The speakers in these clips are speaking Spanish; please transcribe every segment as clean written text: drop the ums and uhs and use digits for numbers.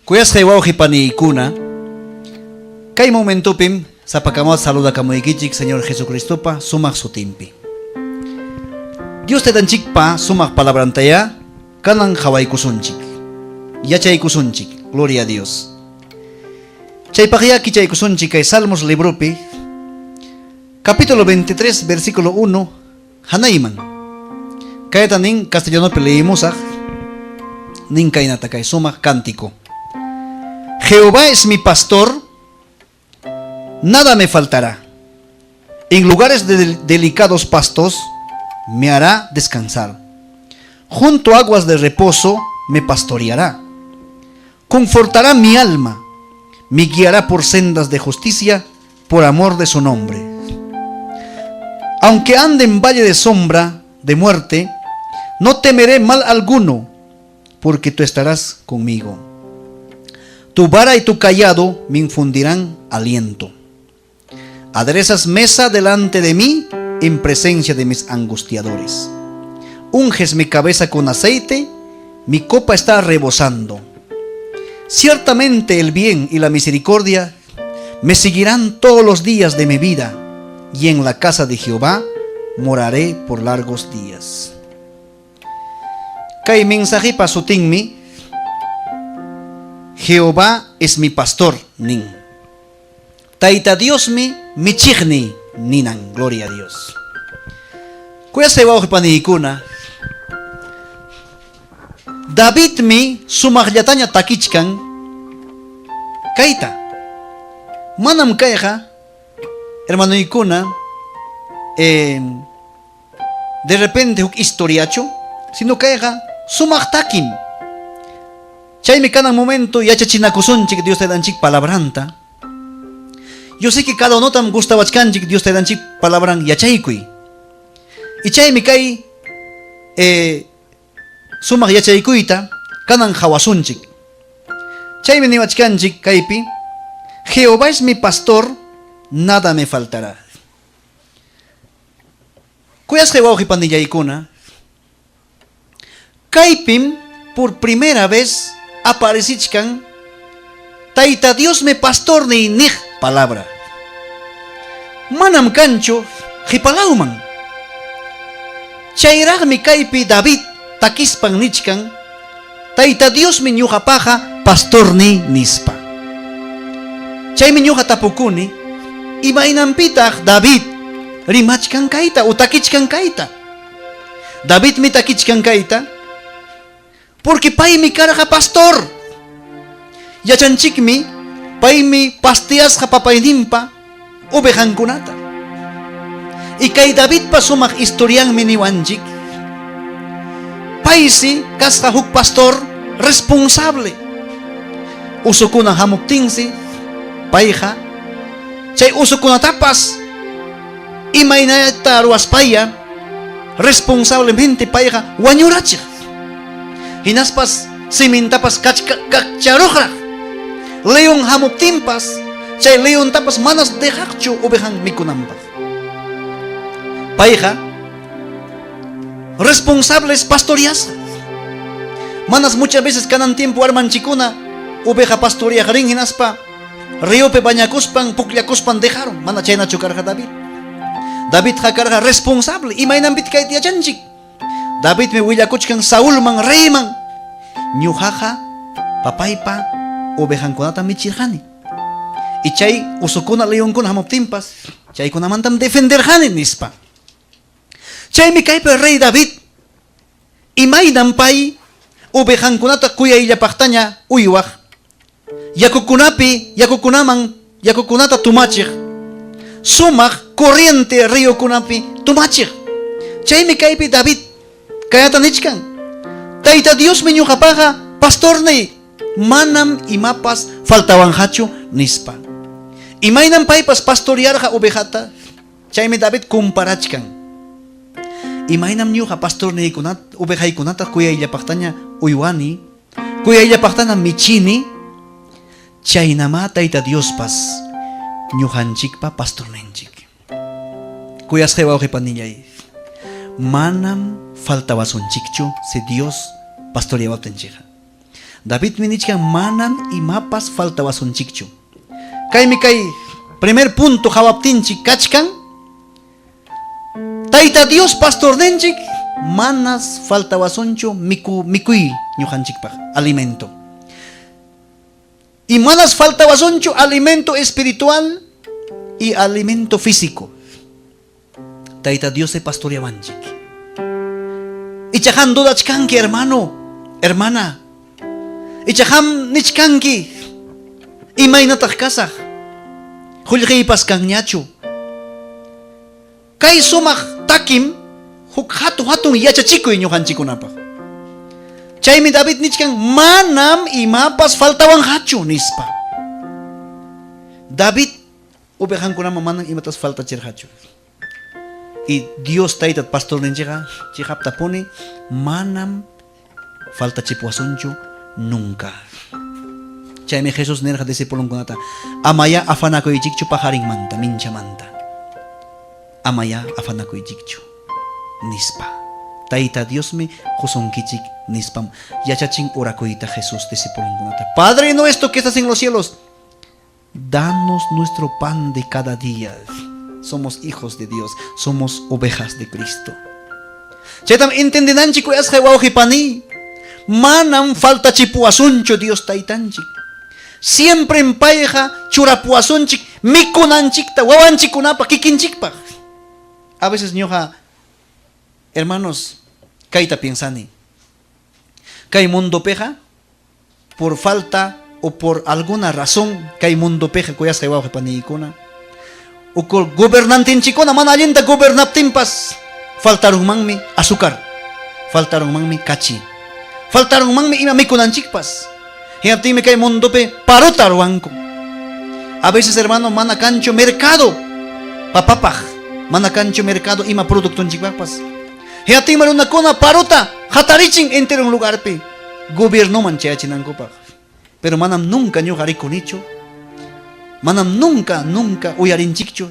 Kuyas Jaiwauji Panikuna, Kai momentupim, Zapakamot saluda Kamuikichik, Señor Jesucristopa, Sumak Sutimpi. Dios te dan chikpa, Sumak palabrantaya, Kanan Hawaii Kusunchik, Yachay Kusunchik, Gloria a Dios. Chaypagia Kichay Kusunchik, Salmos Libropi, capítulo 23, versículo 1, Hanaiman. Kaetanin castellano peleimosaj, Ninkainata Kai Sumak cántico. Jehová es mi pastor, nada me faltará. En lugares de delicados pastos me hará descansar. Junto a aguas de reposo me pastoreará. Confortará mi alma, me guiará por sendas de justicia, por amor de su nombre. Aunque ande en valle de sombra de muerte, no temeré mal alguno, porque tú estarás conmigo. Tu vara y tu cayado me infundirán aliento. Aderezas mesa delante de mí en presencia de mis angustiadores. Unges mi cabeza con aceite, mi copa está rebosando. Ciertamente el bien y la misericordia me seguirán todos los días de mi vida, y en la casa de Jehová moraré por largos días. Kay mensaje pasutinmi, Jehová es mi pastor, nin. Taita Dios mi chigni, ninan, gloria a Dios. Kuya se va panikuna. David mi sumaglataña takichkan. Kaita. Manam kaiha, hermano ikuna, de repente huk historiacho, sino kaiha sumagtakim. Chayme cada momento yachachinakusunchik Dios te danchik palabranta. Yo sé que cada uno tam gusta bachkanchik Dios te danchik palabran yachaykui. Y chayme kay sumak yachaykuyta kanan hawasunchik. Chayme ni bachkanchik kaypi Jehová es mi pastor, nada me faltará. Kuyas Jehová hipandillaykuna. Kaypim por primera vez aparecichkan Taita Dios me pastor ni nih palabra. Manam kancho hipalauman. Chayrag mi kaypi David takispan nichkan Taita Dios mi ñuqapaqa pastor ni nispa. Chay mi ñuqa tapukuni imaynanpitaq David rimachkan kayta o takichkan kayta. David mi takichkan kayta porque pay mi karqa pastor. Yachanchikmi pay mi pastiasqa papaynimpa ovejankunata. Y kay David pa sumaq historianmi niwanchik. Paysi kasqa huk pastor responsable. Usukuna hamuptinsi payqa chay usukunatapas imaynata ruwaspaya responsablemente payqa wañurachik. Hinaspas simintapas kacharujra. Leon hamuptimpas chay leon tapas manas dejaqchu ovejan mikunanpaq. Payqa responsables pastoreas. Manas muchas veces kanan tiempo armanchikuna oveja pastoreaq rin hinaspa riope bañakuspan pukllakuspan dejaron. Mana chaynachu karqa David. David karqa responsable imaynanpit kayta yachanchik. David me willakuchkan Saulman reyman ñuqaqa papaypa ovejankunata michirqani. Y chay usukuna leonkuna hamuptinpas chaykunamantam defenderqani nispa. Chaymi kaypa rey David imaynan pay ovejankunata kuyayllapaqtaña uywaq yakukunata tumachiq sumaq corriente ríokunapi tumachiq. Chaymi kaypi David kayata nichkan Taita Dios mi ñuqapaqa pastorney manam imapas faltawanhachu nispa. Imaynan paypas pastorearqa ovejata. Chaymi David comparachkan. Imaynam ñuqa pastorneykunata ovejaykunata kuyayllapaqtaña uywani, kuyayllapaqtaña michini. Chaynama Taita Diospas ñuqanchikpa pastornenchik. Kuyas Jehová manam faltawasunchikchu si Dios pastoreawaptinchikqa. David minichkan manam imapas faltawasunchikchu. Kaymi kay primer punto hawaptinchik kachkan. Tayta Dios pastor denchik manas faltawasunchu mikuy ñujanchikpaq alimento. Y manas faltawasunchu alimento espiritual y alimento físico. Tayta Dios se pastoreawanchik. Ichahan dudachkanki hermano, hermana. Ichahan nichkanki. Imaynataq kasaq. Qullqiypas kanñachu. Kay sumaq takim huk hatun yachachikuy ñuqanchikunapaq. Chaymi David nichkan manam imapas faltawanqachu nispa. David ubejankunaman manam imatas faltachirqachu. Y Dios taytat pastor ninchiqa chihaptapuni manam faltachipuasunchu nunca. Chaymi Jesús nerqa discipulunkunata amaya afanakuychikchu pajarinmanta minchamanta. Amaya afanakuychikchu nispa. Tayta Diosmi husunkichik nispam yachachin orakuyta Jesús discipulunkunata. Padre nuestro que estás en los cielos, danos nuestro pan de cada día. Somos hijos de Dios, somos ovejas de Cristo. Chaytam entendidanchik kuyasqa wawqipani manam faltachipuasunchu Dios taytanchik. Siempre en payqa churapuasunchik mikunanchikta wawanchikunapaq kikinchikpaq. A veces ñuqa hermanos kayta piensani. Kay mundo peja por falta o por alguna razón kay mundo peja kuyasqa wawqipaniykuna. O gobernantinchikuna mana allinta gobernaptinpas faltarunmanmi azúcar, faltarunmanmi kachi, faltarunmanmi ima mikunanchikpas. Hinaptinmi kay mundope parota ruwanku. A veces hermano mana kanchu mercado papapaj, mana kanchu mercado ima productonchikpas. Hinaptinmi runakuna parota hatarichin entero un lugarpe gobiernoman chayachinankupaj. Pero manam nunca ñuqa rikunichu. Manam nunca uyarinchikchu.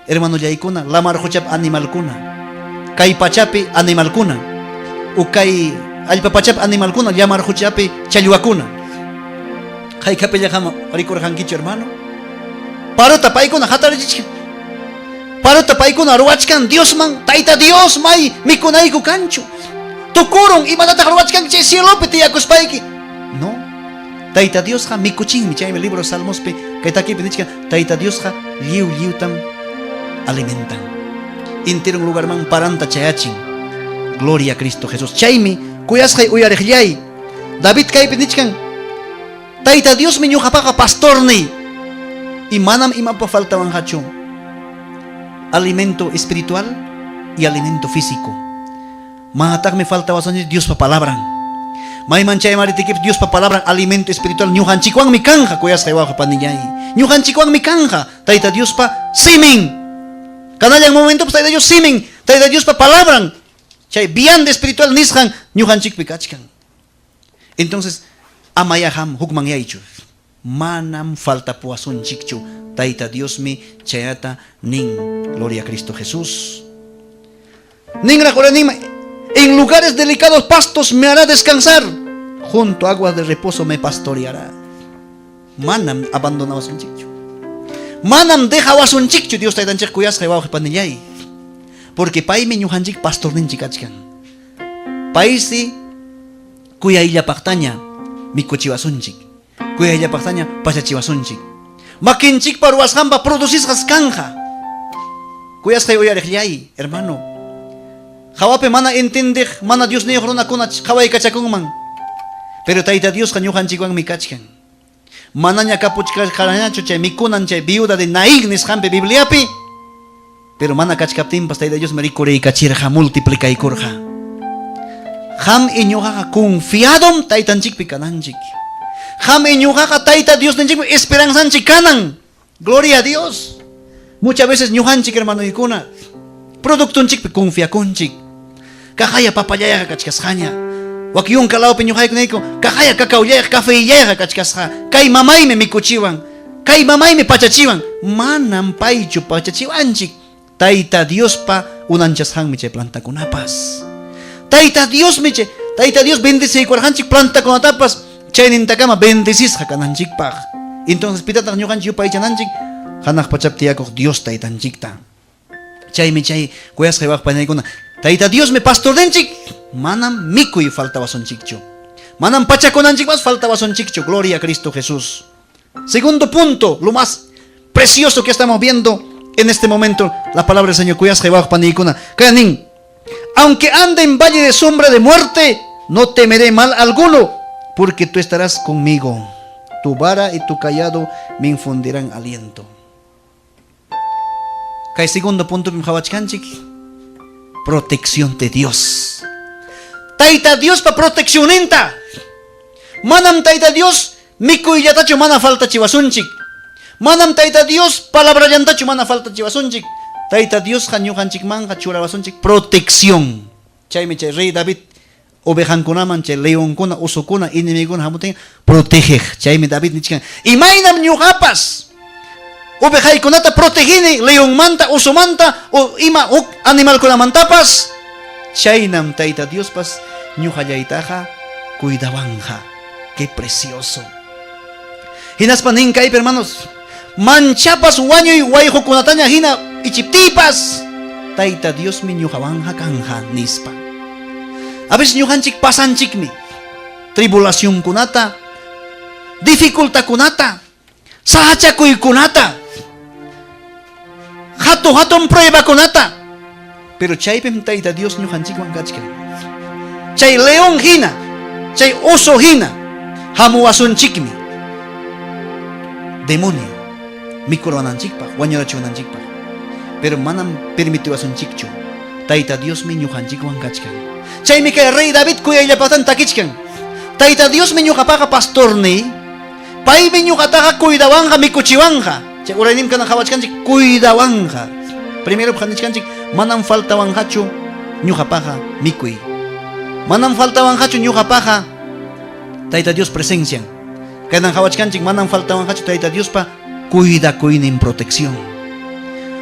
Hermano yaykuna lamar huchap animalkuna. Kay pachapi animalkuna. O kay allpapachap animalkuna llamar huchapi challwakuna. Kay kapillajama rikurjankichu hermano. Parota paykuna hatarichik. Parota paykuna ruwachkan Diosman tayta Dios may mikunayku kanchu. Tukurun imanataq ruwachkan chay cielopi tiyakuspayki. No. Tayta Diosqa mikuchinmi chaymi libro Salmospi kaytakipi nichka Tayta Diosqa liwtam alimentan. Intirun lugarman paranta chayachin. Gloria a Cristo Jesús. Chaymi kuyasqay uyariqllay. David kaypi nichkan Tayta Diosmi ñuqapaqa pastorni. Y manam imapa faltawanqachu alimento espiritual y alimento físico. Manataqmi faltawasunchik Diospa palabran. Mayman chay maritikip Dios pa palabra alimento espiritual ñuqanchikwan mi kanja kuyasqay wawqipaniñay. Ñuqanchikwan mi kanja Tayta Dios pa simin. Kanallan momento pues Tayta Dios simin. Tayta Dios pa palabran. Chay vianda espiritual nisqan ñuqanchikpi kachkan. Entonces amayaham hukmanyaychu. Manam falta puasunchikchu Tayta Dios mi chayata nin. Gloria a Cristo Jesús. Ningra koranima. En lugares delicados pastos me hará descansar. Junto a aguas de reposo me pastoreará. Manam abandona wasunchikchu. Manam deja wasunchikchu Dios taytanchik kuyasqa wawqipaniñay. Porque paymi ñuqanchik pastorninchik kachkan. Paysi kuyayllapaqtaña mikuchiwasunchik. Kuyayllapaqtaña pachachiwasunchik. Makinchikpa ruwasqanpa producisqas kanja. Kuyasqay uyariqllay, hermano. Hawape mana entendej, mana Dios ni runakuna haway kachakunman. Pero Tayta Dios ñuqanchikwan mi kachkan. Manaña kapuchkarañachu chay mikunan chay viuda de Naig nisqanpi Bibliapi. Pero mana kachkaptinpas Tayta Dios me rikuraychirqa multiplicaykurqa. Ham ñuqaqa confiadom taytanchikpi kananchik. Ham ñuqaqa Tayta Dios ninchikpi esperanzanchik kanan. Gloria a Dios. Muchas veces ñuqanchik hermanoykuna productonchikpi confiakunchik. Kajaya papayayaqa kachkasqaña. Wakyun kalawpi ñuqaykunayku kajaya kakawllayaqa cafeyayaqa kachkasqa. Kay mamaymi mikuchiwan. Kay mamaymi pachachiwan. Manam paychu pachachiwanchik. Tayta Diospa unanchasqanmi chay plantakunapas. Tayta Diosmi chay Taita Dios bendice kuarhanchik planta con tapas. Chainin takama bendicis hakananchik pag. Entonces pitatak ñukanchik yupaychananchik. Hanak pachaptiakok Dios taitanchikta. Chay mi chay kuyas kewak panaykuna. Taita Dios me pastordenchik. Manam mikuy faltabasonchikchu. Manam pachakonanchik mas faltabasonchikchu. Gloria a Cristo Jesús. Segundo punto, lo más precioso que estamos viendo en este momento, la palabra del Señor. Kuyas kewak panaykuna. Kayanin. Aunque ande en valle de sombra de muerte, no temeré mal alguno, porque tú estarás conmigo. Tu vara y tu cayado me infundirán aliento. Kay segundo punto, protección de Dios. Taita Dios pa proteccioninta. Manam taita Dios mikuy yatacho mana falta chivasunchik. Manam taita Dios palabra yantacho mana falta chivasunchik. Taita Dios hanyuhanchik man hachurabasunchik protección. Chayme chay rey David ovejan kunaman chay león kuna usukuna inimiguna hamuten protege. Chayme David nichkan. Imaynam ñuqapas ovejay kunata protegini león manta usumanta o ima animal kunamantapas. Chaynam taita Dios pas ñuqallaytaqa cuidawanja. Qué precioso. Hinaspanin kay hermanos. Manchapas wañuy wayhukunataña hina ichiptipas. Taita Dios mi ñuqawanja kanja nispa. A veces ñuqanchik pasanchikmi tribulación kunata, dificultad kunata, sahachakuy kunata, hatun prueba kunata. Pero chaypem taita Dios ñuqanchik wankachkan. Chay león hina, chay oso hina, hamuasunchikmi. Demonio mikurananchikpaq, wañurachunanchikpaq. Pero manam permitiwasunchikchu. Taita Dios mi ñuqanchik wankachkan. Chaymi kay rey David kuyayllapatan takichkan. Taita Dios mi ñuqapaqa pastorni. Paymi ñuqataqa cuidawanja mikuchiwanja. Chay uraynim kana qhawachkanchik cuidawanja. Primero qanichkanchik manam faltawanjachu ñuqapaqa mikuy. Manam faltawanjachu ñuqapaqa Taita Dios presencian. Kanan qhawachkanchik manam faltawanjachu Taita Diospa cuidakuynin protección.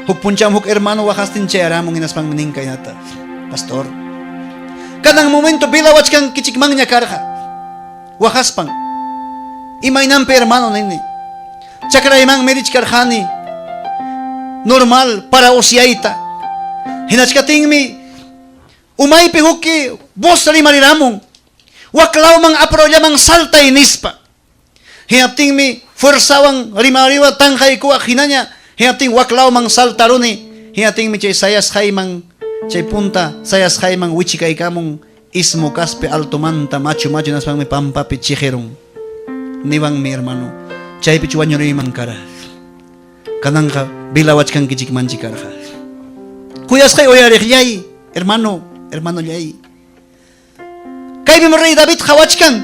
Huk puncham huk hermano wajastin chay aramun hinaspan minin kaynata. Pastor, kadang momento bilawachkan kichikmangña karja. Wajaspan. Imaynampi hermano nini. Chakrayman merich karjani. Normal para osiaita. Hinachkatingmi umaypi huki vos rimariramon. Waklawman aproyamang salta inispa. Hinaptingmi fuerzawan rimariwa tanghay kuwa hinanya. Hinapting waklawman saltaruni. Hinaptingmi chay sayas hayman chay punta sayas hayman wichikay kamong ismo kaspe alto manta macho naspan mi pampapi chijeron. Niwang mi hermano. Chay pichuanyo riman kara. Kanangka bilawachkan kichikmanchi karja. Kuyas kay oyarejyay, hermano yay. Kay mi rey David hawachkan.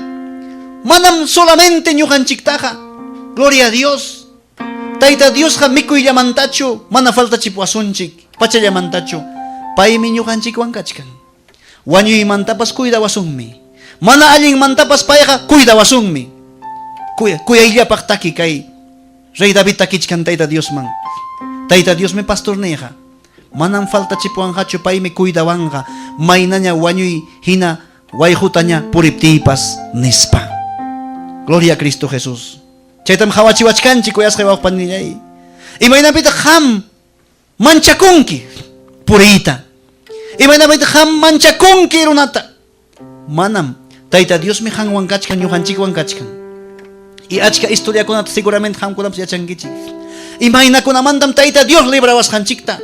Manam solamente ñuqanchiktaqa. Gloria a Dios. Taita Dios ha mikuy llamantachu, mana falta chipuasunchik, pacha llamantachu. Paymi ñuqanchik wankachkan. Wañuy mantapas cuidawasunmi. Mana allin mantapas payqa cuidawasunmi. Kuyayllapaq taki kay rey David takichkan Taita Dios man. Taita Dios me pastorneja. Manam falta chipuanjachu paymi cuidawanja. Maynaña wañuy hina wayjutaña puriptipas nispa. Gloria a Cristo Jesús. Chaytam hawachiwachkanchi kuyasqa wawqpanillay. Imaynapita ham manchakunki purita. Imaynapita ham manchakunki runata. Manam Taita Dios mi han wankachkan ñuqanchik wankachkan. Y achka historiakunata seguramente hamkunapas yachankichik. Imaynakunamantam Taita Dios librawasqanchikta.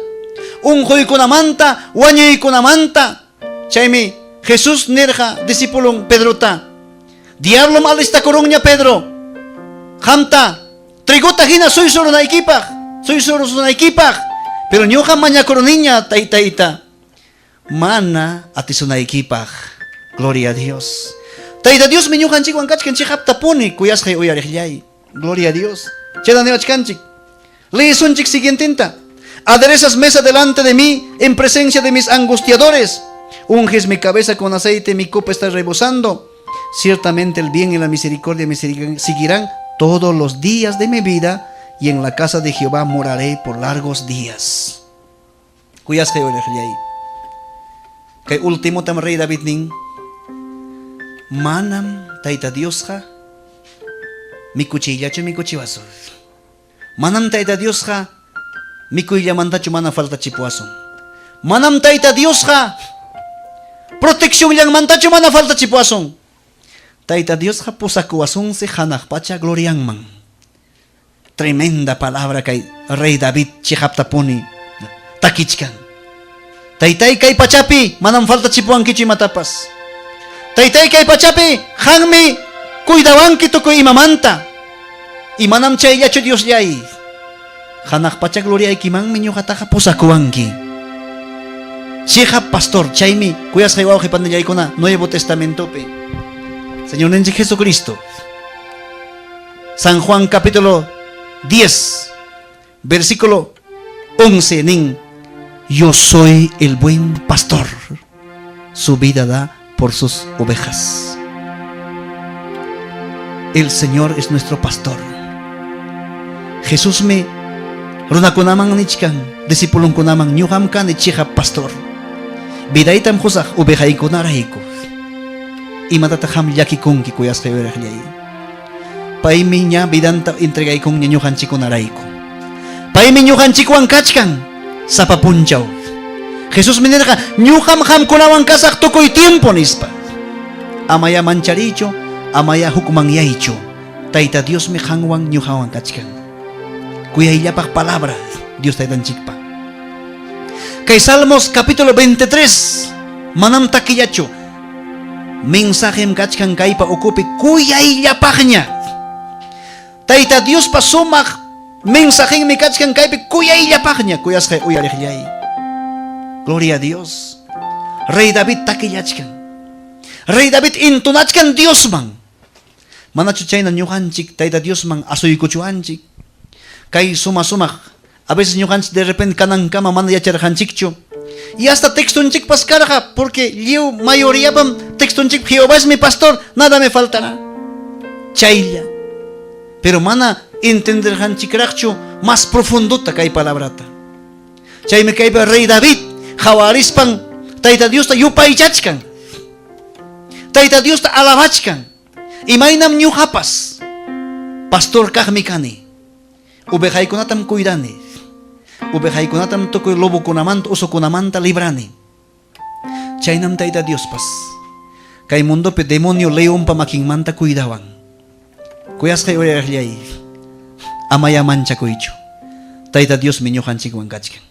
Unquykunamanta, wañuykunamanta. Chaymi Jesús nirqa discípulun Pedrota. Diablo alistakurunña Pedro. Hamta triguta hina suysurunaykipaq. Pero ñuqa mañakuruniña Taytayta. Mana atisunaykipaq. Gloria a Dios. Taita Dios mi ñuqanchik wankachkanchik haptapuni kuyasqay uyarejllay. Gloria a Dios. Chayta niwachkanchik. Leesunchik siguientinta. Aderezas mesa delante de mí en presencia de mis angustiadores. Unges mi cabeza con aceite, mi copa está rebosando. Ciertamente el bien y la misericordia me seguirán todos los días de mi vida, y en la casa de Jehová moraré por largos días. Kuyas kayo lehiyay. Kay ultimo tam rey David ning manam Tayta Diosqa mikuchiyllachu mikuchiwasun. Manam Tayta Diosqa mikuyllamantachu mana faltachipuwasun. Manam Tayta Diosqa proteccionllanmantachu mana faltachipuwasun. Tayta Diosqa pusakuwasunsi hanaq pacha glorianman. Tremenda palabra kay Rey David chihaptapuni takichkan. Taytay kay pachapi manam faltachipuwankichu imatapas. Taytay kay pachapi hanmi cuidawanki tukuy imamanta. Imanam chayllachu Diosllay. Hanaq pacha gloriaykimanmi ñuqataqa pusakuwanki. Chihap pastor chaymi kuyasqay wawqi pandillaykuna Nuevo Testamentopi Señor ninchik Jesucristo San Juan capítulo 10 versículo 11 nin: yo soy el buen pastor, su vida da por sus ovejas. El Señor es nuestro pastor. Jesús me runakunaman nichkan, disipulunkunaman ñuqam kani chihap pastor. Vidaytam husaq ovejaykunarayku. Imatataq llakikunki kuyasqay wiraqllay. Paymi ña vidanta entregaykun ñuqanchikkunarayku. Paymi ñuqanchikwan kachkan sapa punchaw. Jesús me nirqa ñuqam qamkunawan kasaq tukuy tiempo nispa. Amaya mancharichu, amaya hukmanyaychu. Tayta Dios mi qanwan ñuqawan kachkan. Kuyayllapaq palabra Dios taytanchikpa. Kay Salmos capítulo 23 manam takillachu mensajem kachkan kaypa ukupi kuyayllapaqña. Tayta Dios pa sumaq mensajem mi kachkan kaypi kuyayllapaqña kuyasqay uyariqllay. Gloria a Dios. Rey David takillachkan. Rey David intunachkan Diosman. Manachu chayna ñuqanchik Tayta Diosman asuykuchuanchik. Kay sumaq a veces ñuqanchik de repente kanankama mana yacharqanchikchu. Y hasta textunchik pascarqa, porque lliw mayoría pam textunchik Jehová es mi pastor, nada me faltará. Chaylla. Pero mana entenderqanchikraqchu más profundota kay palabrata. Chaymi kaypa Rey David jawarispan Tayta Diosta yupaychachkan. Tayta Diosta alabachkan. Imaynam ñuqapas pastor kaqmi kani. Ovejaykunatam cuidani. Ovejaykunatam tukuy lobokunamanta, usukunamanta librani. Chaynam Tayta Diospas. Kay mundopi demonio leonpa makinmanta cuidawan. Kuyasqay uyaraqllay. Amaya manchakuychu. Tayta Dios mi ñuqanchikwan kachkan.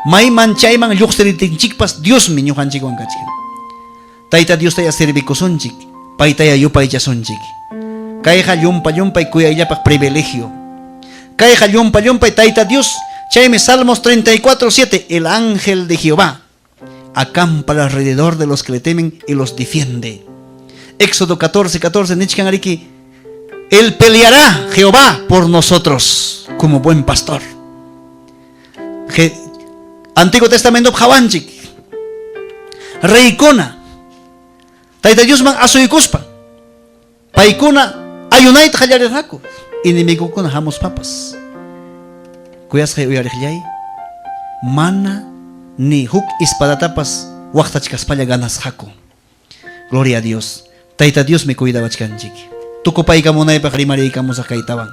May manchayman lluqsiritinchikpas Dios mi ñuqanchikwan kachkan. Tayta Dios taya servikusunchik. Paytaya yupaychasunchik. Kayqa llumpay kuyayllapaq privilegio. Kayqa llumpay Tayta Dios. Chayme Salmos 34:7. El ángel de Jehová acampa alrededor de los que le temen y los defiende. Éxodo 14:14. Nichkan ariki. Él peleará Jehová por nosotros como buen pastor. Antiguo Testamento Javanchik. Reikuna. Tayta Diosman asuykuspa. Paykuna ayunayta qallarirqaku. Inimigukuna hamos papas. Kuyasqay uyariqllay. Mana ni huk ispadatapas waqtachkaspalla ganasqaku. Gloria a Dios. Tayta Dios me cuidawachkanchik. Tukupaykamunaypaq rimariykamusaq kaytawan.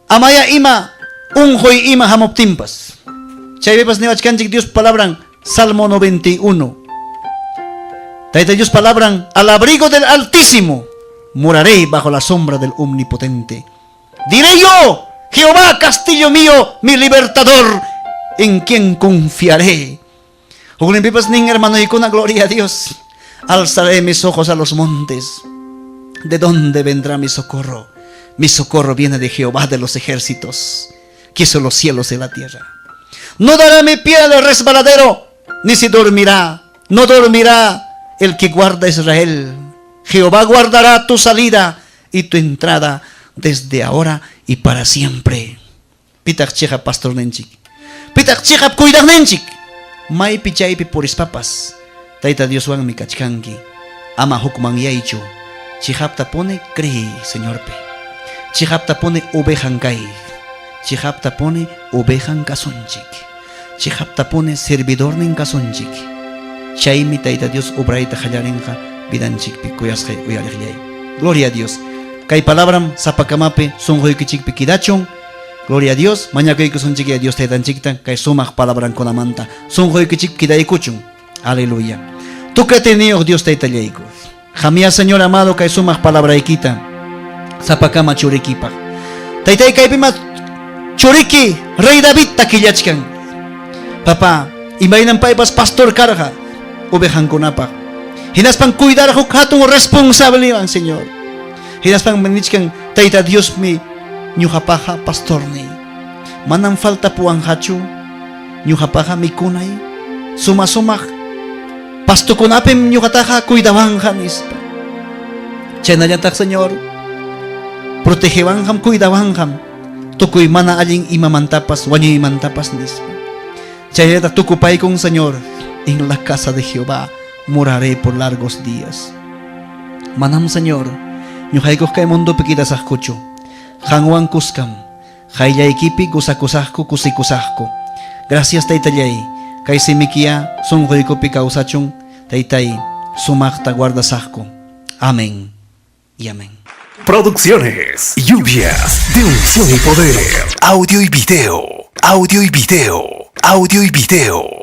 Amaya ima unjoy ima hamuptinpas. Chaypipas niwachkanchik Dios palabran Salmo 91. Tayta Dios palabran: al abrigo del Altísimo moraré bajo la sombra del Omnipotente. Diré yo: Jehová, castillo mío, mi libertador, en quien confiaré. Uglimpipas nin hermano y con gloria a Dios. Alzaré mis ojos a los montes. ¿De dónde vendrá mi socorro? Mi socorro viene de Jehová de los ejércitos, que hizo los cielos y la tierra. No dará mi pie al resbaladero, ni se dormirá. No dormirá el que guarda a Israel. Jehová guardará tu salida y tu entrada desde ahora y para siempre. Pitak chihap pastor nenchik. Pitak chihap cuidar nenchik. May pichaypi puris papas. Tayta Dios wan mi kachkanki. Ama hukman yaichu. Chihapta pone cree, Señor pe. Chihapta pone ovejan kai. Chihapta pone ovejan kasunchik. Chihapta pone servidor nin kasunchik. Chaymi Tayta Dios obrayta hallarinqa pidanchikpi kuyasqay uyariqllay. Gloria a Dios. Kay palabram sapakamapi sunquykichikpi kidachun. Gloria a Dios. Mañakuykusunchik a Dios taytanchikta kay sumaq palabrankunamanta sunquykichik kidaykuchun. Aleluya. Tukateniyoq Dios taytallayku. Jamia Señor amado kay sumaq palabraykita sapakama churikipaq. Taytay kaypima churiki Rey David takillachkan. Papá, imaynan paypas pastor karqa ovejankunapaq. Hinaspan cuidaraq hatun responsabiliwan Señor. Hinaspan manichkan Tayta Dios mi ñuqapaqa pastorni. Manan falta puwanqachu ñuqapaqa mikunay. Sumaq pastukunapim ñuqataqa cuidawanqa nispa. Chaynallataq Señor, protegewanqam cuidawanqam tukuy mana allin imamantapas wañuymantapas nispa. Chaynallataq tukupaykun Señor, en la casa de Jehová moraré por largos días. Manam Señor, ñuqaykuq kay mundupi kidasaqkuchu. Qanwan kuskam, qayllaykipi gusakusaqku kusikusaqku. Gracias Taytallay, kay simikia sunquykupi kawsachun Taytay sumaqta guardasaqku. Amén y amén. Producciones Lluvias de Unción y Poder. Audio y video. Audio y video. Audio y video.